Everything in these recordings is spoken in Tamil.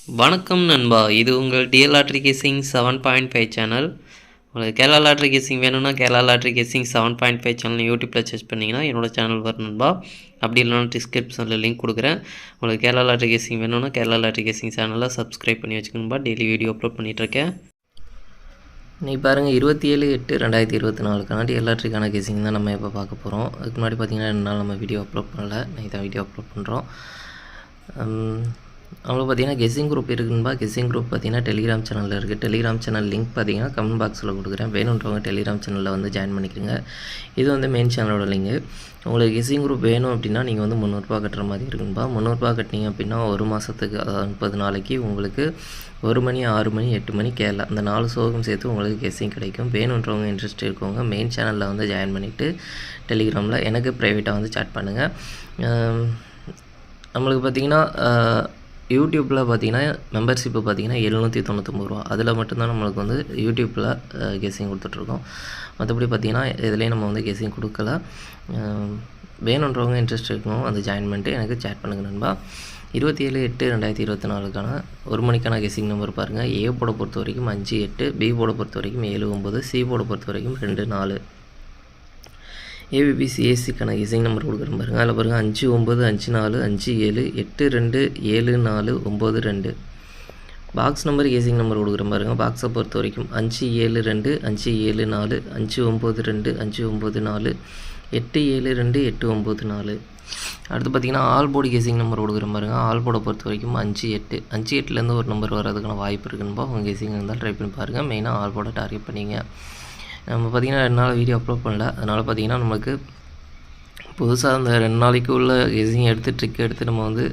வணக்கம் நண்பா, இது உங்கள் டிஎல் லாட்ரி கேசிங் 7.5 சேனல். உங்களுக்கு கேரளா லாட்ரி கேசிங் வேணும்னா கேரளா லாட்ரி கேசிங் 7.5 சேனல் யூடியூப்பில் சர்ச் பண்ணிங்கன்னா என்னோடய சேனல் வரும் நண்பா. அப்படி இல்லைனா டிஸ்கிரிப்ஷனில் லிங்க் கொடுக்குறேன். உங்களுக்கு கேரளா லாட்ரி கேசிங் வேணும்னா கேரளா லாட்ரி கேசிங் சேனலில் சப்ஸ்கிரைப் பண்ணி வச்சுக்கணும்பா. டெய்லி வீடியோ அப்லோட் பண்ணிகிட்ருக்கேன். நீ பாருங்கள், 27/8/2024 டிஎல் லாட்ரிக்கான கேசிங் தான் நம்ம இப்போ பார்க்க போகிறோம். அதுக்கு முன்னாடி பார்த்தீங்கன்னா 2 நாள் நம்ம வீடியோ அப்லோட் பண்ணலை, நைட் தான் வீடியோ அப்லோட் பண்ணுறோம். அவங்களுக்கு பார்த்தீங்கன்னா கெஸ்ஸிங் குரூப் இருக்குன்பா. கெஸ்ஸிங் குரூப் பார்த்தீங்கன்னா டெலிகிராம் சேனலில் இருக்குது. டெலிகிராம் சேனல் லிங்க் பார்த்தீங்கன்னா கமெண்ட் பாக்ஸில் கொடுக்குறேன். வேணுன்றவங்க டெலிகிராம் சேனலில் வந்து ஜாயின் பண்ணிக்கிறீங்க. இது வந்து மெயின் சேனலோட லிங்கு. உங்களுக்கு கெஸ்ஸிங் குரூப் வேணும் அப்படின்னா நீங்கள் வந்து 300 கட்டுற மாதிரி இருக்குன்பா. 300 கட்டினீங்க அப்படின்னா ஒரு மாதத்துக்கு, அதாவது 30 நாளைக்கு உங்களுக்கு 1 மணி, 6 மணி, 8 மணி கேரளா அந்த 4 ஷோவும் சேர்த்து உங்களுக்கு கெஸ்ஸிங் கிடைக்கும். வேணுன்றவங்க இன்ட்ரெஸ்ட் இருக்கவங்க மெயின் சேனலில் வந்து ஜாயின் பண்ணிவிட்டு டெலிகிராமில் எனக்கு ப்ரைவேட்டாக வந்து சாட் பண்ணுங்கள். நம்மளுக்கு பார்த்திங்கன்னா யூடியூப்பில் பார்த்திங்கன்னா மெம்பர்ஷிப்பு பார்த்திங்கன்னா 799 ரூபா. அதில் மட்டும்தான் நம்மளுக்கு வந்து யூடியூப்பில் கெஸ்ஸிங் கொடுத்துட்ருக்கோம். மற்றபடி பார்த்திங்கன்னா இதுலேயும் நம்ம வந்து கெஸ்ஸிங் கொடுக்கல. வேணுன்றவங்க இன்ட்ரெஸ்ட் இருக்கணும் வந்து ஜாயின் பண்ணிட்டு எனக்கு சேட் பண்ணுங்கள் நண்பா. 27/8/2024 1 மணிக்கான கெஸ்ஸிங் நம்பர் பாருங்கள். ஏ போட பொறுத்த வரைக்கும் 5-8, பி போட பொறுத்த வரைக்கும் 7-9, சி போட பொறுத்த வரைக்கும் 2-4. ஏபிபிசிஏசிக்கான கெஸ்ஸிங் நம்பர் கொடுக்குறேன் பாருங்கள். அதில் பாருங்கள் 5-9, 5-4, 5-7, 8-2, 7-4, 9-2. பாக்ஸ் நம்பர் கெஸ்ஸிங் நம்பர் கொடுக்குறேன் பாருங்கள். பாக்ஸை பொறுத்த வரைக்கும் 5-7-2, 5-7-4, 5-9-2, 5-9-4, 8-7-2, 8-9-4. அடுத்து பார்த்திங்கன்னா ஆல் போர்டு கெஸ்ஸிங் நம்பர் கொடுக்குறேன் பாருங்கள். ஆல் போர்டை பொறுத்த வரைக்கும் 5-8. 5-8லேருந்து ஒரு நம்பர் வர்றதுக்கான வாய்ப்பு இருக்குதுன்பா. உங்கள் கெஸ்ஸிங் இருந்தால் ட்ரை பண்ணி பாருங்கள். மெயினாக ஆல் போர்டை டார்கெட் பண்ணிங்க. நம்ம பார்த்திங்கன்னா 2 நாள் வீடியோ அப்லோட் பண்ணல. அதனால் பார்த்திங்கன்னா நமக்கு புதுசாக அந்த 2 நாளைக்கு உள்ள கெஸ்ஸிங் எடுத்து ட்ரிக் எடுத்து நம்ம வந்து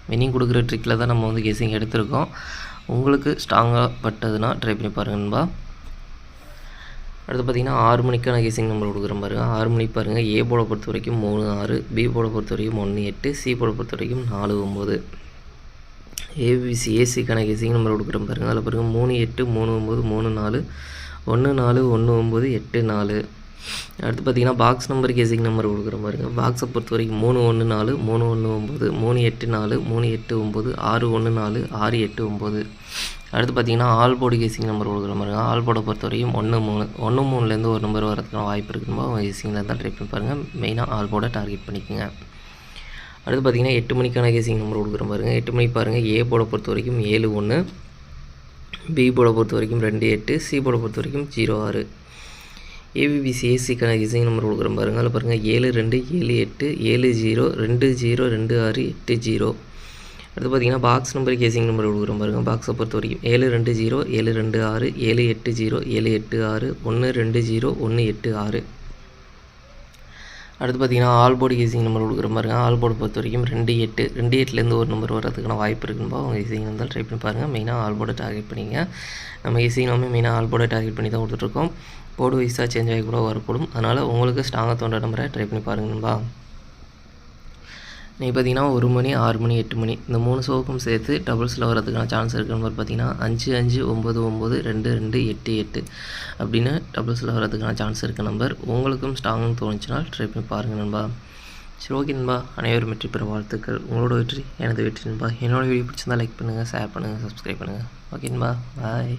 வின்னிங் கொடுக்குற ட்ரிக்கில் தான் நம்ம வந்து கெஸ்ஸிங் எடுத்திருக்கோம். உங்களுக்கு ஸ்ட்ராங்காக பட்டதுன்னா ட்ரை பண்ணி பாருங்கன்பா. அடுத்து பார்த்திங்கன்னா 6 மணிக்கான கெஸ்ஸிங் நம்பர் கொடுக்குறேன் பாருங்கள். 6 மணிக்கு பாருங்கள். ஏ போட பொறுத்த வரைக்கும் 3-6, பி போட பொறுத்த வரைக்கும் 1-8, சி போட பொறுத்த வரைக்கும் 4-9. ஏபிசிஏசிக்கான கெஸ்ஸிங் நம்பர் கொடுக்குறேன் பாருங்கள். அதில் பாருங்கள் 3-8, 3-9, 3-4, 1-4, 1-9, 8-4. அடுத்து பார்த்திங்கன்னா பாக்ஸ் நம்பர் கெஸ்ஸிங் நம்பர் கொடுக்குற பாருங்க. பாக்ஸை பொறுத்த வரைக்கும் 3-1-4, 3-1-9, 3-8-4, 3-8-9, 6-1-4, 6-8-9. அடுத்து பார்த்திங்கன்னா ஆல் போர்டு கெஸ்ஸிங் நம்பர் கொடுக்குற பாருங்க. ஆல் போர்டை பொறுத்த வரைக்கும் 1-3. 1-3லேருந்து ஒரு நம்பர் வரதுக்கான வாய்ப்பு இருக்குதுமா. உங்கள் கெஸ்ஸிங்கில் இருந்தால் ட்ரை பண்ணி பாருங்கள். மெயினாக ஆல் போர்டை டார்கெட் பண்ணிக்கோங்க. அடுத்து பார்த்திங்கன்னா 8 மணிக்கான கெஸ்ஸிங் நம்பர் கொடுக்குற பாருங்கள். 8 மணிக்கு பாருங்கள். ஏ போர்டை பொறுத்த வரைக்கும் 7-1, பி போட பொறுத்த வரைக்கும் 2-8, சி போட பொறுத்த வரைக்கும் 0-6. ஏபிபிசிஏசிக்கான கெஸ்ஸிங் நம்பர் கொடுக்குறேன் பாருங்கள். அதில் பாருங்கள் 7-2, 7-8, 7-0, 2-0, 2-6, 8-0. அடுத்து பார்த்திங்கன்னா பாக்ஸ் நம்பர் கெஸ்ஸிங் நம்பர் கொடுக்குறேன் பாருங்கள். பாக்ஸை பொறுத்த வரைக்கும் 7-2-0, 7-2-6, 7-8-0, 7-8-6, 1-2-0, 1-8-6. அடுத்து பார்த்திங்கன்னா ஆல் போர்டு கெஸ்ஸிங் நம்பர் கொடுக்குற பாருங்கள். ஆல் போர்டு பொறுத்த வரைக்கும் 2-8. 2-8லேருந்து ஒரு நம்பர் வர்றதுக்கான வாய்ப்பு இருக்குன்பா. உங்கள் கெஸ்ஸிங் இருந்தால் ட்ரை பண்ணி பாருங்கள். மெயினாக ஆல் போர்டை டார்கெட் பண்ணிங்க. நம்ம கெஸ்ஸிங் நம்ம மெயினாக ஆல் போர்டை டார்கெட் பண்ணி தான் கொடுத்துட்ருக்கோம். போர்டு வைஸாக சேஞ்ச் ஆகி கூட வரக்கூடும். அதனால் உங்களுக்கு ஸ்ட்ராங்காக தோன்ற நம்பரை ட்ரை பண்ணி பாருங்கன்பா. நீங்கள் பார்த்திங்கன்னா 1 மணி, 6 மணி, 8 மணி இந்த 3 ஷோவுக்கும் சேர்த்து டபுள்ஸில் வரதுக்கான சான்ஸ் இருக்கிற நம்பர் பார்த்திங்கன்னா 5-5, 9-9, 2-2, 8-8 அப்படின்னு டபுள்ஸில் வரதுக்கான சான்ஸ் இருக்க நம்பர். உங்களுக்கும் ஸ்ட்ராங்னு தோணுச்சுன்னா ட்ரை பண்ணி பாருங்கள் நண்பா. சரி, ஓகே நண்பா. அனைவரும் வெற்றி பெற வாழ்த்துக்கள். உங்களோட வெற்றி எனது வெற்றி நண்பா. என்னோடய வீடியோ பிடிச்சிருந்தால் லைக் பண்ணுங்கள், ஷேர் பண்ணுங்கள், சப்ஸ்கிரைப் பண்ணுங்கள். ஓகே நண்பா, பாய்.